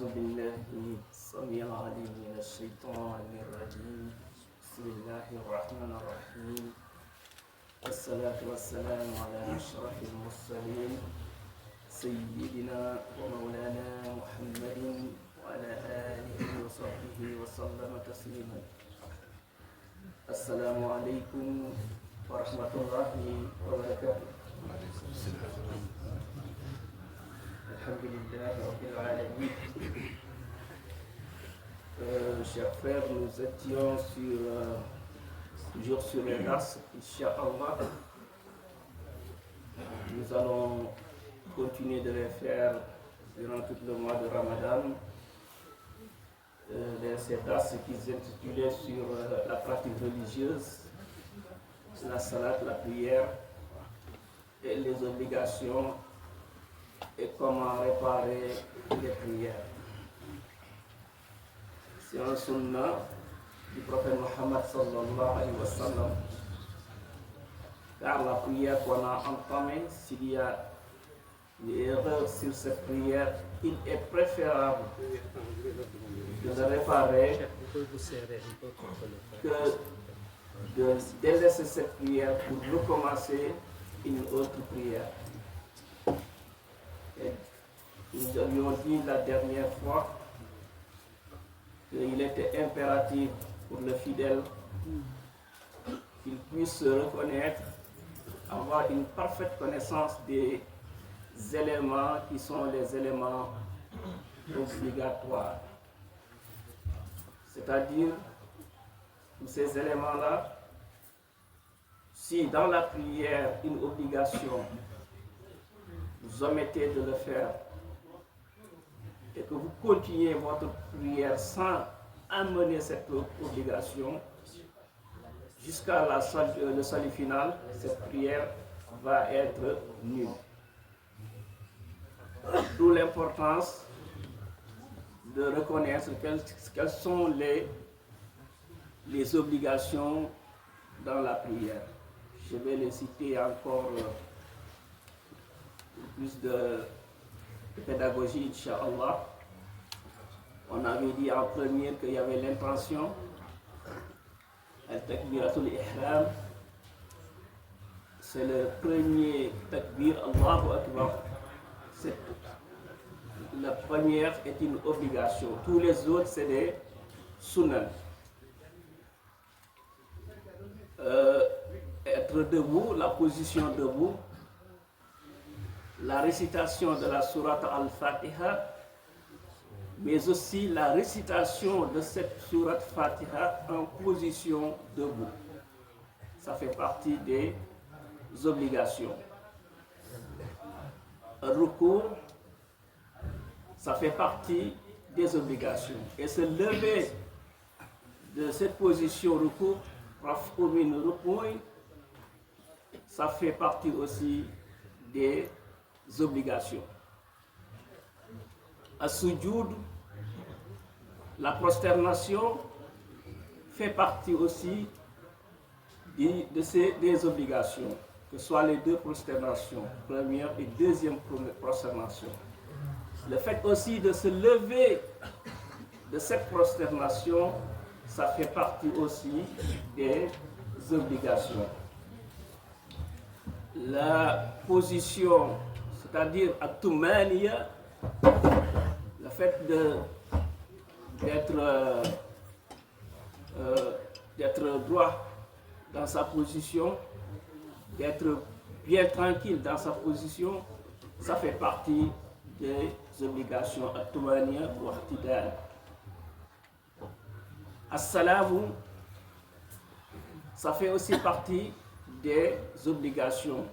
أعوذ بالله السميع العليم من الشيطان الرجيم. بسم الله الرحمن الرحيم. والصلاة والسلام على أشرف المرسلين سيدنا ومولانا محمد وعلى آله وصحبه وسلم تسليما. السلام عليكم ورحمة الله وبركاته. Alhamdulillah Rabbil Alamin. Chers frères, nous étions toujours sur les dars, Inch'Allah. Nous allons continuer de les faire durant tout le mois de Ramadan. Ces dars qui s'intitulaient sur la pratique religieuse, la salat, la prière et les obligations et comment réparer les prières. C'est un sunnah du prophète Muhammad sallallahu alayhi wa sallam. Car la prière qu'on a entamée, s'il y a une erreur sur cette prière, il est préférable de le réparer que de délaisser cette prière pour recommencer une autre prière. Et nous avions dit la dernière fois qu'il était impératif pour le fidèle qu'il puisse se reconnaître, avoir une parfaite connaissance des éléments qui sont les éléments obligatoires. C'est-à-dire, tous ces éléments-là, si dans la prière une obligation, vous omettez de le faire et que vous continuez votre prière sans amener cette obligation jusqu'à le salut final, cette prière va être nulle. D'où l'importance de reconnaître quelles sont les obligations dans la prière. Je vais les citer encore plus de pédagogie, Inch'Allah. On avait dit en premier qu'il y avait l'intention, al-takbiratul ihram, c'est le premier takbir, Allahu Akbar. La première est une obligation, tous les autres c'est des sunnah. Être debout, la position debout, la récitation de la sourate al-Fatiha, mais aussi la récitation de cette sourate Fatiha en position debout. Ça fait partie des obligations. Ruku, ça fait partie des obligations. Et se lever de cette position ruku, ça fait partie aussi des obligations. As-sujud, la prosternation, fait partie aussi des obligations, que ce soit les deux prosternations, première et deuxième prosternation. Le fait aussi de se lever de cette prosternation, ça fait partie aussi des obligations. La position, c'est-à-dire at-tumaniya, le fait d'être droit dans sa position, d'être bien tranquille dans sa position, ça fait partie des obligations at-tumaniya wa i'tidal. As-salamu, ça fait aussi partie des obligations.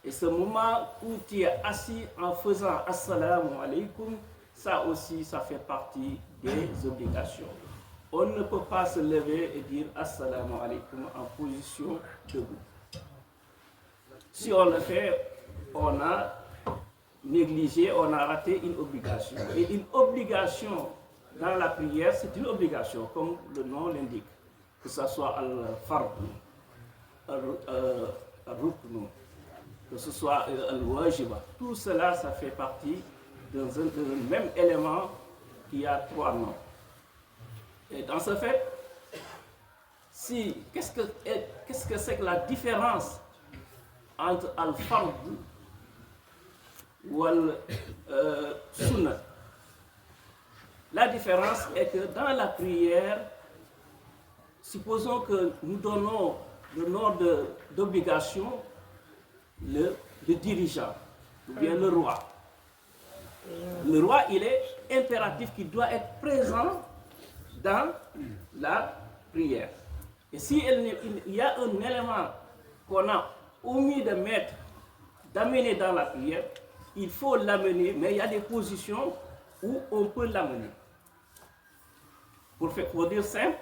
Et ce moment où tu es assis en faisant assalamu alaykum, ça aussi, ça fait partie des obligations. On ne peut pas se lever et dire assalamu alaykum en position debout. Si on le fait, on a négligé, on a raté une obligation. Et une obligation dans la prière, c'est une obligation, comme le nom l'indique. Que ce soit al-fard, al-rukn, que ce soit al-wajiba. Tout cela, ça fait partie dans un même élément qui a 3 noms. Et dans ce fait, qu'est-ce que c'est que la différence entre al-fard ou al-sunnah? La différence est que dans la prière, supposons que nous donnons le nom d'obligation, le dirigeant, ou bien le roi. Le roi, il est impératif qu'il doit être présent dans la prière. Et si il y a un élément qu'on a omis de mettre, d'amener dans la prière, il faut l'amener, mais il y a des positions où on peut l'amener. Pour dire simple,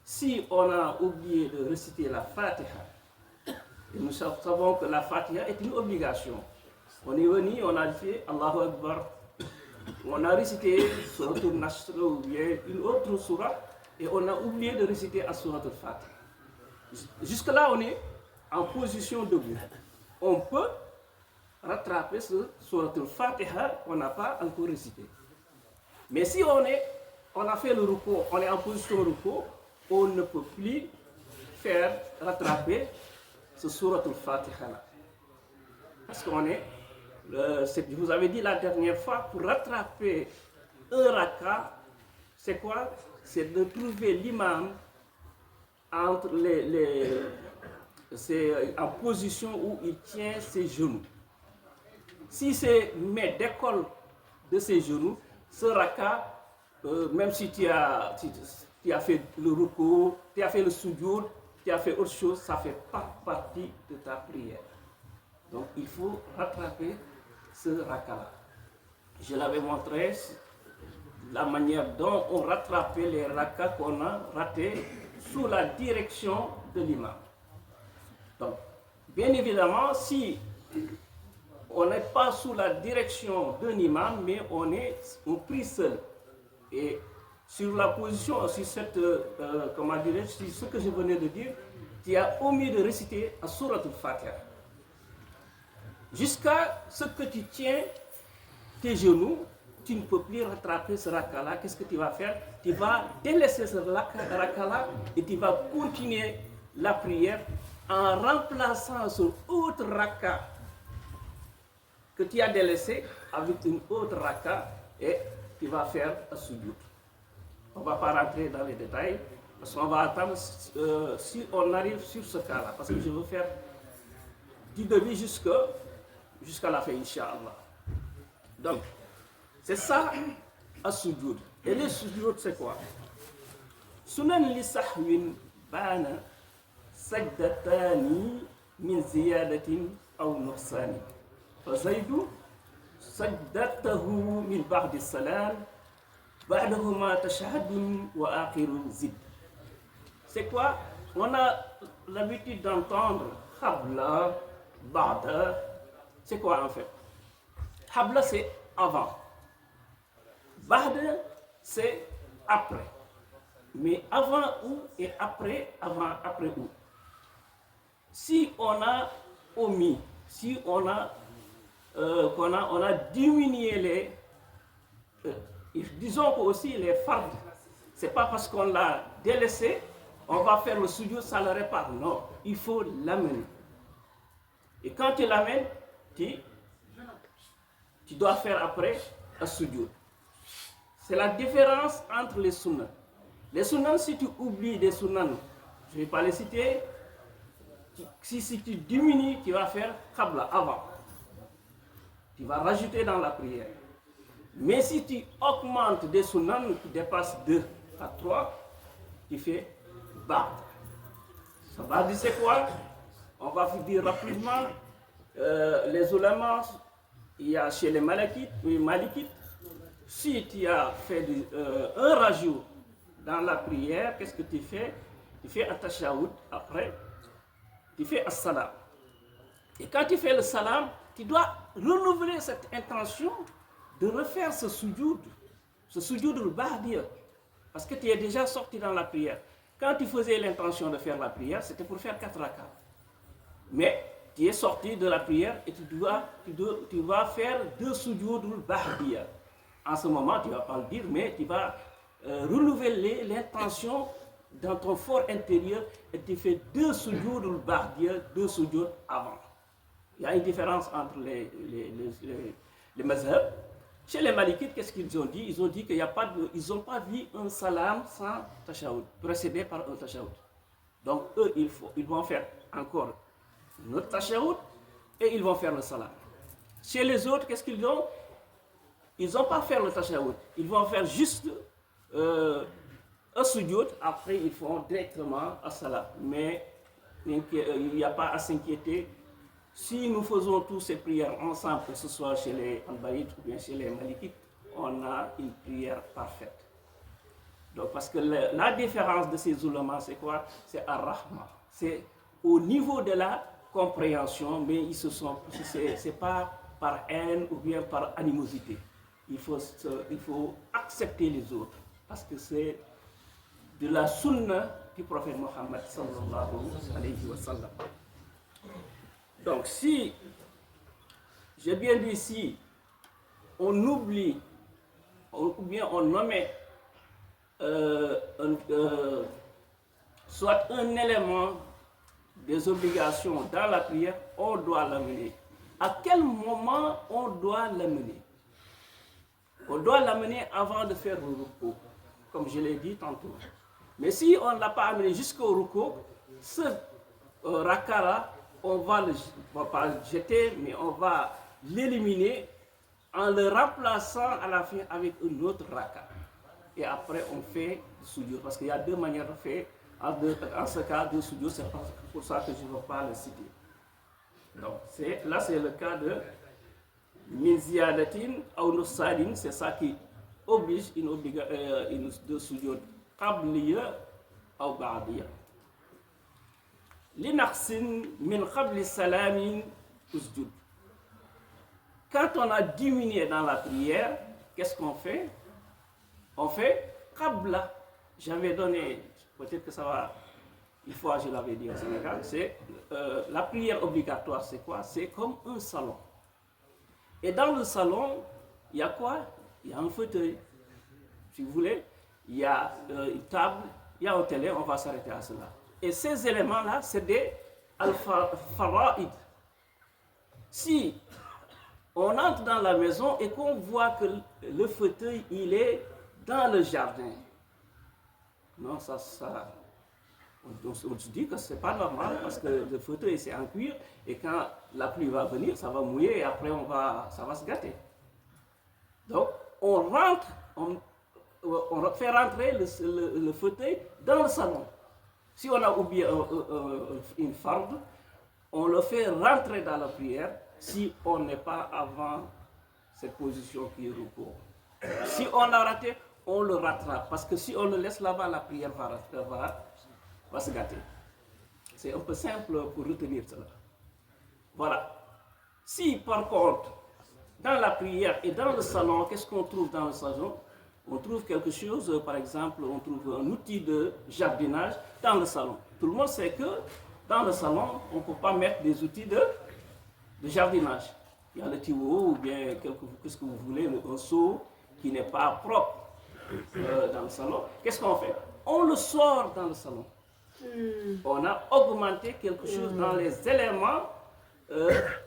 si on a oublié de réciter la Fatiha, et nous savons que la Fatiha est une obligation. On est venu, on a fait Allahu Akbar, on a récité Surat al-Nasr ou bien une autre surah, et on a oublié de réciter la Surat al-Fatiha. Jusque-là, on est en position debout. On peut rattraper ce Surat al-Fatiha qu'on n'a pas encore récité. Mais si on a fait le ruku, on est en position ruku, on ne peut plus faire rattraper ce Surat al-Fatiha là. Parce qu'on vous avez dit la dernière fois, pour rattraper un raka, c'est quoi? C'est de trouver l'imam entre c'est en position où il tient ses genoux. Si c'est décolle de ses genoux, ce raka, même si tu as fait le ruku, tu as fait le sujoud, tu as fait autre chose, ça ne fait pas partie de ta prière. Donc il faut rattraper ce raka-là. Je l'avais montré, la manière dont on rattrapait les rakas qu'on a ratés sous la direction de l'imam. Donc, bien évidemment, si on n'est pas sous la direction d'un imam, mais on prie seul. Et sur la position, sur cette, comment dirais-je, sur ce que je venais de dire, tu as omis de réciter la Surat al-Fatiha. Jusqu'à ce que tu tiens tes genoux, tu ne peux plus rattraper ce raka-là. Qu'est-ce que tu vas faire? Tu vas délaisser ce raka-là et tu vas continuer la prière en remplaçant ce autre raka que tu as délaissé avec une autre raka et tu vas faire un sujoud. On ne va pas rentrer dans les détails parce qu'on va attendre si on arrive sur ce cas-là parce que je veux faire du début jusqu'à la fin, Inch'Allah. Donc, c'est ça, as-sujoud. Et le sujoud, c'est quoi? Sunan li sahwin bana sajdatani min ziyadatin aw nuqsani. Fa zaydu sajdatahu min ba'di salam ba'dahuma tashahhadun wa akhirun zid. C'est quoi? On a l'habitude d'entendre Habla, Ba'da. C'est quoi en fait? Habla, c'est avant. Ba'da, c'est après. Mais avant où et après, après où? Si on a omis, si on a diminué les... disons que aussi les fards, c'est pas parce qu'on l'a délaissé, on va faire le sujoud, ça le répare. Non, il faut l'amener. Et quand tu l'amènes, tu dois faire après un sujoud. C'est la différence entre les sunnahs. Les sunnahs, si tu oublies des sunnahs, je ne vais pas les citer, si tu diminues, tu vas faire qabla avant. Tu vas rajouter dans la prière. Mais si tu augmentes des sunnahs qui dépassent 2 à 3, tu fais ba'd. Ça va dire c'est quoi? On va vous dire rapidement, les ulama, il y a chez les malikites, si tu as fait un rajout dans la prière, qu'est-ce que tu fais? Tu fais un tashahhud, après, tu fais as-salam. Et quand tu fais le salam, tu dois renouveler cette intention de refaire ce sujoud al-ba'diyya, parce que tu es déjà sorti dans la prière. Quand tu faisais l'intention de faire la prière, c'était pour faire 4 rakats. Mais tu es sorti de la prière et tu vas faire 2 sujoudul ba'diya. En ce moment, tu ne vas pas le dire, mais tu vas renouveler l'intention dans ton fort intérieur et tu fais 2 sujoudul ba'diya, 2 sujouds avant. Il y a une différence entre les mazhab. Chez les malikites, qu'est-ce qu'ils ont dit? Ils ont dit qu'ils n'ont pas vu un salam sans tashahhud, précédé par un tashahhud. Donc eux, ils vont faire encore notre tashahhud et ils vont faire le salam. Chez les autres, qu'est-ce qu'ils ont? Ils n'ont pas fait le tashahhud. Ils vont faire juste un sujoud, après ils font directement un salam. Mais il n'y a pas à s'inquiéter. Si nous faisons tous ces prières ensemble, que ce soit chez les Hanbalites ou bien chez les Malikites, on a une prière parfaite. Donc, parce que la différence de ces ulémas, c'est quoi? C'est ar-rahma. C'est au niveau de la compréhension, mais c'est pas par haine ou bien par animosité. Il faut accepter les autres, parce que c'est de la sunna du prophète Mohammed sallallahu alayhi wa sallam. Donc, si, j'ai bien dit, si on oublie, ou bien on nommait soit un élément des obligations dans la prière, on doit l'amener. À quel moment on doit l'amener? On doit l'amener avant de faire le repos, comme je l'ai dit tantôt. Mais si on ne l'a pas amené jusqu'au repos, ce raka-là, on va pas le jeter, mais on va l'éliminer en le remplaçant à la fin avec une autre raka. Et après, on fait le sujoud, parce qu'il y a 2 manières de faire. En ce cas, de sujoud, c'est pour ça que je ne vais pas le citer. Donc, là, c'est le cas de min ziyadatin ou nusadin, c'est ça qui oblige de sujoud qabliya ou ba'diya. Linaqsin min qabli salamin usjud. Quand on a diminué dans la prière, qu'est-ce qu'on fait? On fait qabla. J'avais donné, peut-être que ça va, une fois je l'avais dit au Sénégal, c'est la prière obligatoire, c'est quoi? C'est comme un salon. Et dans le salon, il y a quoi? Il y a un fauteuil, si vous voulez, il y a une table, il y a un télé, on va s'arrêter à cela. Et ces éléments-là, c'est des al-fara'id. Si on entre dans la maison et qu'on voit que le fauteuil, il est dans le jardin, non, on se dit que c'est pas normal parce que le fauteuil c'est en cuir et quand la pluie va venir, ça va mouiller et après ça va se gâter. Donc, on fait rentrer le fauteuil dans le salon. Si on a oublié une farde, on le fait rentrer dans la prière si on n'est pas avant cette position qui est repos. Si on a raté, on le rattrape. Parce que si on le laisse là-bas, la prière va se gâter. C'est un peu simple pour retenir cela. Voilà. Si par contre, dans la prière et dans le salon, qu'est-ce qu'on trouve dans le salon? On trouve quelque chose, par exemple, on trouve un outil de jardinage dans le salon. Tout le monde sait que dans le salon, on ne peut pas mettre des outils de jardinage. Il y a le tuyau ou bien qu'est-ce que vous voulez, un seau qui n'est pas propre dans le salon. Qu'est-ce qu'on fait? On le sort dans le salon. On a augmenté quelque chose dans les éléments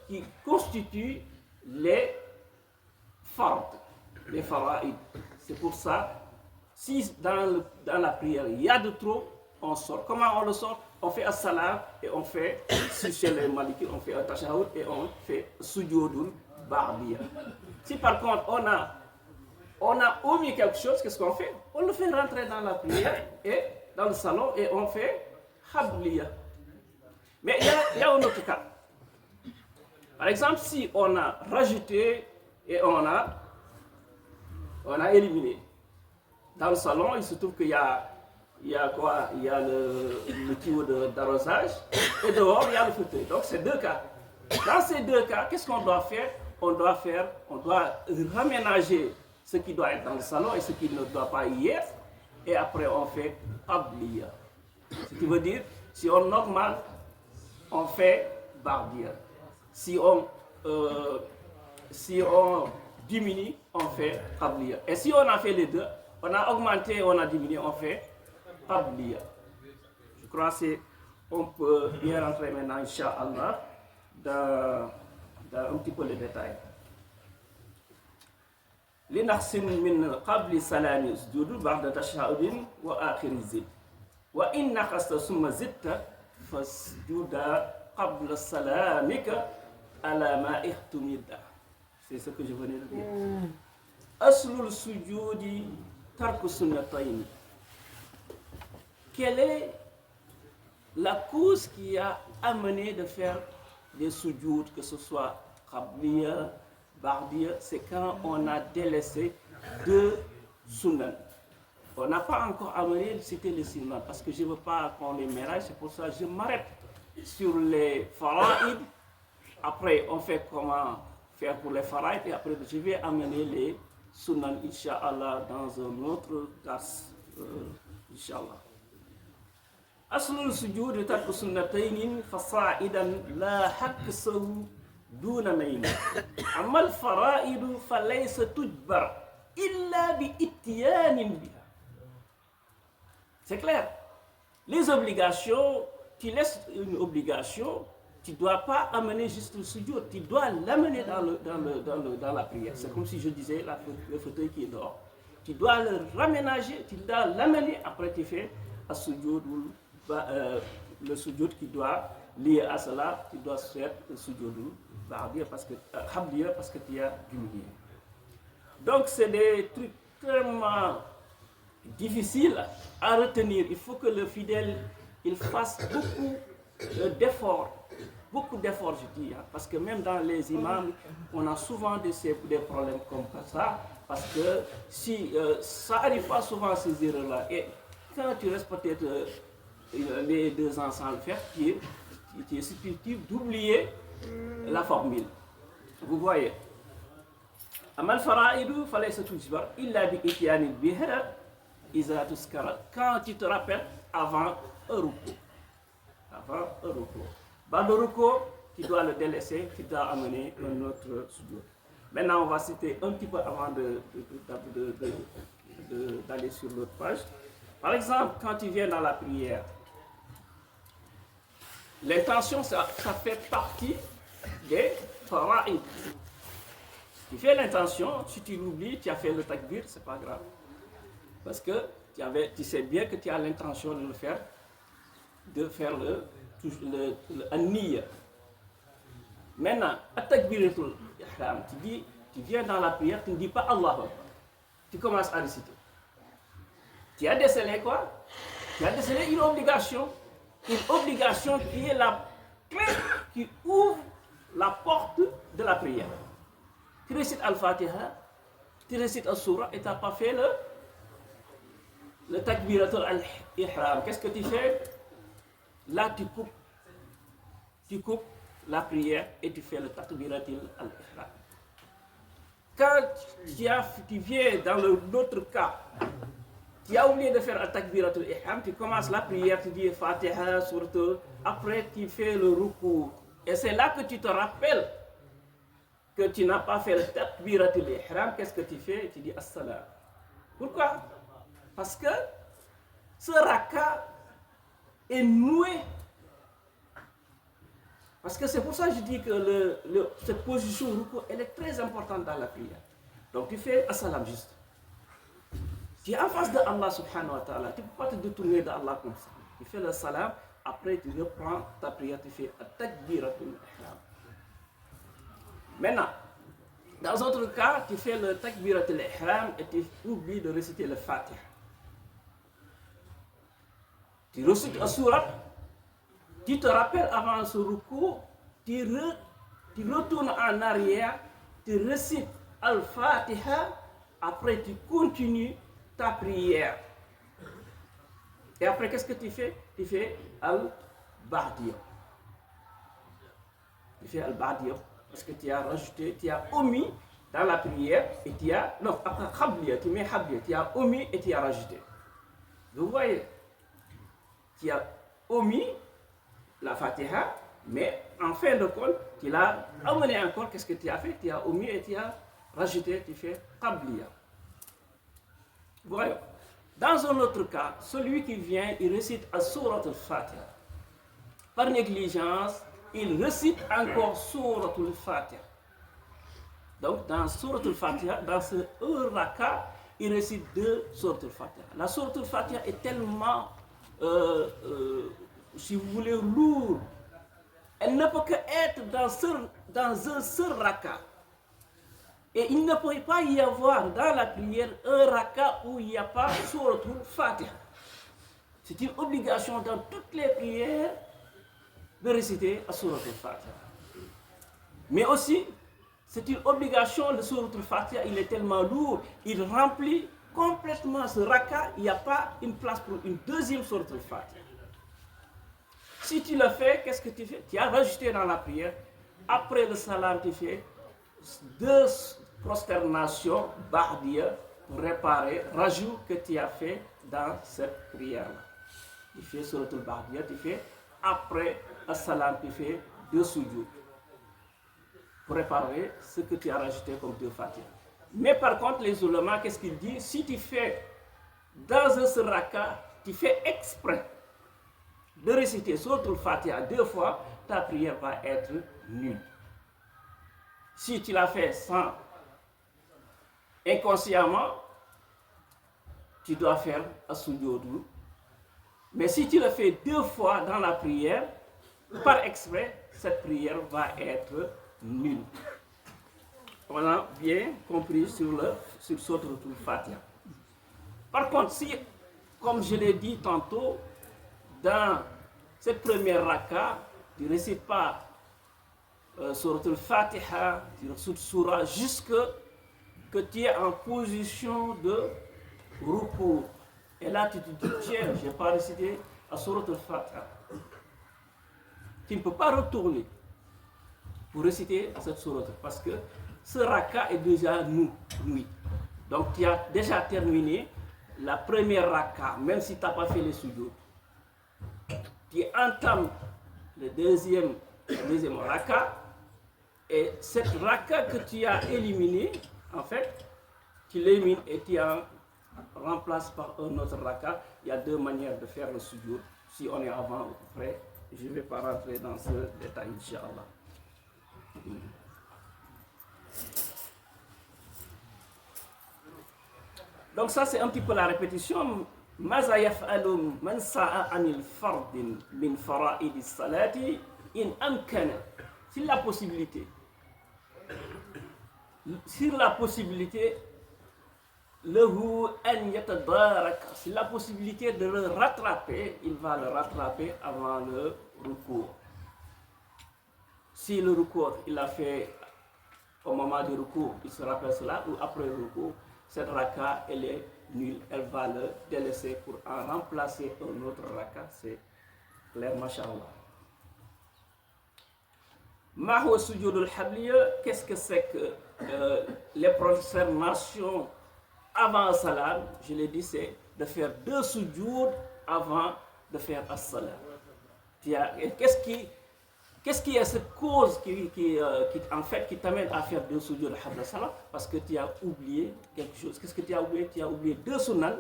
qui constituent les fards, les fara'id. C'est pour ça, si dans la prière il y a de trop, on sort. Comment on le sort? On fait un salam et on fait, si chez les malikites, on fait un tashahhud et on fait sujoudul ba'diya. Si par contre on a omis quelque chose, qu'est-ce qu'on fait? On le fait rentrer dans la prière et dans le salon et on fait qabliya. Mais il y a un autre cas. Par exemple, si on a rajouté et on a éliminé. Dans le salon, il se trouve qu'il y a quoi? Il y a le tuyau d'arrosage et dehors, il y a le fauteuil. Donc, c'est 2 cas. Dans ces 2 cas, qu'est-ce qu'on doit faire? On doit raménager ce qui doit être dans le salon et ce qui ne doit pas y être. Et après, on fait qabliya. Ce qui veut dire, si on augmente, on fait Ba'diya. Si on diminue, on fait Qabliya. Et si on a fait les deux, on a augmenté, on a diminué, on fait Qabliya. Je crois qu'on peut bien rentrer maintenant, Inch'Allah, dans un petit peu les détails. لنحسن من قبل سلام اسجد بعد تشهد وآخر الزد وإن نقصت ثم زدت فاسجد قبل سلامك على ما احتمد. C'est ce que je venais de dire. أصل السجود ترك السنتين. Quelle est la cause qui a amené de faire des sujouds, que ce soit qabliya, ba'diya? C'est quand on a délaissé deux sunnah. On n'a pas encore amené de citer les sunnah parce que je ne veux pas qu'on les mélange, c'est pour ça que je m'arrête sur les fara'id. Après, on fait comment faire pour les fara'id et après, je vais amener les sunnah, Inch'Allah, dans un autre classe, Inch'Allah. أصل السجود ترك سنتين فصاعدا لا حكسه دون مين. أما الفرائض فليس تجبر إلا بإتيان بها. C'est clair. Les obligations, tu laisses une obligation, tu ne dois pas amener juste le sujoud, tu dois l'amener dans la prière. C'est comme si je disais le fauteuil qui est dehors. Tu dois le raménager, tu dois l'amener, après tu fais un sujoud ou le sujoud qui doit lier à cela, tu dois faire le sujoud ba'diya parce que tu as diminué. Donc c'est des trucs tellement difficiles à retenir. Il faut que le fidèle il fasse beaucoup d'efforts, je dis, hein, parce que même dans les imams, on a souvent des problèmes comme ça, parce que si ça arrive pas souvent ces erreurs-là, et quand tu restes peut-être les deux ans sans le faire, tu es susceptible d'oublier la formule. Vous voyez. Amal fara'idu falaysa tujbar illa bi ityanil biha iza tuskara. Quand tu te rappelles avant un ruku. Dans le ruku, tu dois le délaisser, tu dois amener un autre sujoud. Maintenant, on va citer un petit peu avant d'aller sur l'autre page. Par exemple, quand tu viens dans la prière, l'intention, ça fait partie des fara'id. Tu fais l'intention, si tu l'oublies, tu as fait le takbir, c'est pas grave. Parce que tu sais bien que tu as l'intention de faire le an-niyya. Maintenant, at-takbiratul ihram, tu viens dans la prière, tu ne dis pas Allahu Akbar. Tu commences à réciter. Tu as décelé quoi? Tu as décelé une obligation qui est la clé qui ouvre la porte de la prière. Tu récites Al-Fatiha, tu récites Al-Surah et tu n'as pas fait le takbiratul al-ihram. Qu'est-ce que tu fais? Là, tu coupes la prière et tu fais le takbiratul al-ihram. Quand tu viens dans l'autre cas, tu as oublié de faire le takbiratul ihram, tu commences la prière, tu dis Fatiha, surtout, après tu fais le ruku. Et c'est là que tu te rappelles que tu n'as pas fait le takbiratul ihram. Qu'est-ce que tu fais? Tu dis as-salam. Pourquoi? Parce que ce raka est noué. Parce que c'est pour ça que je dis que cette position ruku, elle est très importante dans la prière. Donc tu fais as-salam juste. Tu es en face de Allah subhanahu wa ta'ala, tu ne peux pas te détourner d'Allah comme ça. Tu fais le salam, après tu reprends ta prière, tu fais at-takbiratul ihram. Maintenant, dans un autre cas, tu fais le takbiratul ihram et tu oublies de réciter le Fatiha. Tu récites un surat, tu te rappelles avant ce ruku, tu retournes en arrière, tu récites al-Fatiha, après tu continues ta prière. Et après, qu'est-ce que tu fais? Tu fais al-Ba'diya. Tu fais al-Ba'diya parce que tu as rajouté, tu as omis dans la prière et tu as... Non, après Khabliya, tu mets Khabliya, tu as omis et tu as rajouté. Vous voyez? Tu as omis la Fatiha, mais en fin de compte, tu l'as amené encore, qu'est-ce que tu as fait? Tu as omis et tu as rajouté, tu fais qabliya. Voyons. Dans un autre cas, celui qui vient, il récite à Surat al-Fatiha. Par négligence, il récite encore Surat al-Fatiha. Donc, dans Surat al-Fatiha, dans ce raka, il récite 2 Surat al-Fatiha. La Surat al-Fatiha est tellement, si vous voulez, lourde. Elle ne peut qu'être dans un seul raka. Et il ne peut pas y avoir dans la prière un raka où il n'y a pas Surat al-Fatiha. C'est une obligation dans toutes les prières de réciter la Surat al-Fatiha. Mais aussi, c'est une obligation, le Surat al-Fatiha, il est tellement lourd, il remplit complètement ce raka, il n'y a pas une place pour une deuxième Surat al-Fatiha. Si tu le fais, qu'est-ce que tu fais? Tu as rajouté dans la prière, après le salam, tu fais 2 prosternations, ba'diya, pour réparer, rajout que tu as fait dans cette prière-là. Tu fais Surat al-Ba'diya, tu fais, après le salam, tu fais 2 sujud. Pour réparer ce que tu as rajouté comme 2 Fatiha. Mais par contre, les ulama, qu'est-ce qu'ils disent? Si tu fais dans un raka, tu fais exprès de réciter Surat al-Fatiha 2 fois, ta prière va être nulle. Si tu l'as fait inconsciemment, tu dois faire as-sujud. Mais si tu le fais 2 fois dans la prière, par exprès, cette prière va être nulle. On a bien compris sur Surat al-Fatiha. Par contre, si, comme je l'ai dit tantôt, dans cette première raka, tu ne récites pas Surat al-Fatiha, tu récites Surah jusque que tu es en position de ruku. Et là, tu te dis, tiens, je n'ai pas récité à Surat al-Fatiha. Tu ne peux pas retourner pour réciter cette sourate parce que ce raka est déjà nuit. Donc tu as déjà terminé la première raka, même si tu n'as pas fait les sujud. Tu entames le deuxième raka et cette raka que tu as éliminée, en fait, tu l'élimines et tu en remplaces par un autre raka. Il y a 2 manières de faire le sujud. Si on est avant ou après, je ne vais pas rentrer dans ce détail, Inch'Allah. Donc ça c'est un petit peu la répétition. Maza yaf'alu man sa'a anil fardin min fara'idis salati in amkana. Sur la possibilité, lahu an yatadarak, c'est la possibilité de le rattraper, il va le rattraper avant le recours. Si le recours, il a fait au moment du recours, il se rappelle cela, ou après le recours, cette raka, elle est nulle, elle va le délaisser pour en remplacer un autre raka, c'est clair, mashallah. Mahwa sujudul habliya, qu'est-ce que c'est que les prosternations avant le salam? Je l'ai dit, c'est de faire 2 sujud avant de faire as-salam. Qu'est-ce qui est cette cause qui t'amène à faire 2 sujud al salam? Parce que tu as oublié quelque chose. Qu'est-ce que tu as oublié? Tu as oublié 2 sunan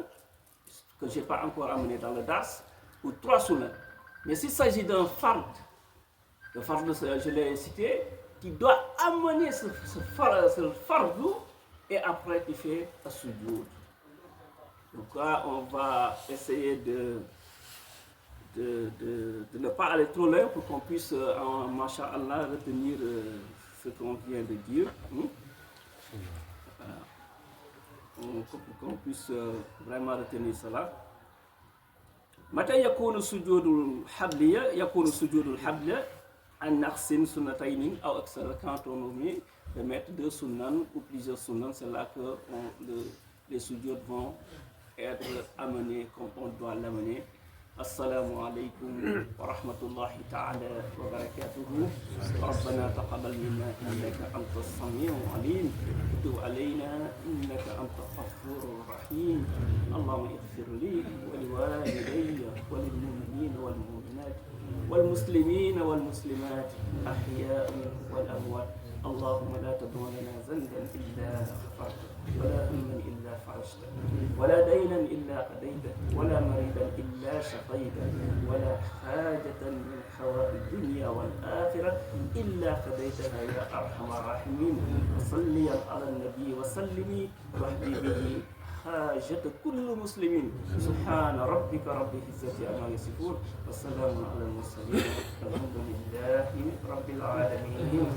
que je n'ai pas encore amené dans le dars, ou 3 sunan. Mais s'il s'agit d'un fard, le fard, je l'ai cité, tu dois amener ce fardu et après tu fais un sujud. Donc là, on va essayer de ne pas aller trop loin pour qu'on puisse, masha'Allah, retenir ce qu'on vient de dire. Pour qu'on puisse vraiment retenir cela. Mata yakunu sujudul habliya, an naqsin sunnatayni aw aksar, quand on omet de mettre 2 sunan ou plusieurs sunan, c'est là que les sujud vont être amenés comme on doit l'amener. Assalamu alaikum wa rahmatullahi ta'ala wa barakatuhu. Rabbana taqabbal minna innaka antas sami'ul alim. علينا إنك أنت الغفور الرحيم. اللهم اغفر لي ولوالدي وللمؤمنين والمؤمنات والمسلمين والمسلمات الأحياء والأموات. اللهم لا تدع لنا ذنبا إلا غفرته ولا هما إلا فرجته ولا دينا إلا قضيته ولا مريضا إلا شفيته ولا حاجة من حوائج الدنيا والآخرة إلا قضيتها يا أرحم الراحمين. وصلي على النبي وسلمي واهدي به حاجة كل مسلمين. سبحان ربك رب العزة عما يصفون والسلام على المرسلين. الحمد لله رب العالمين.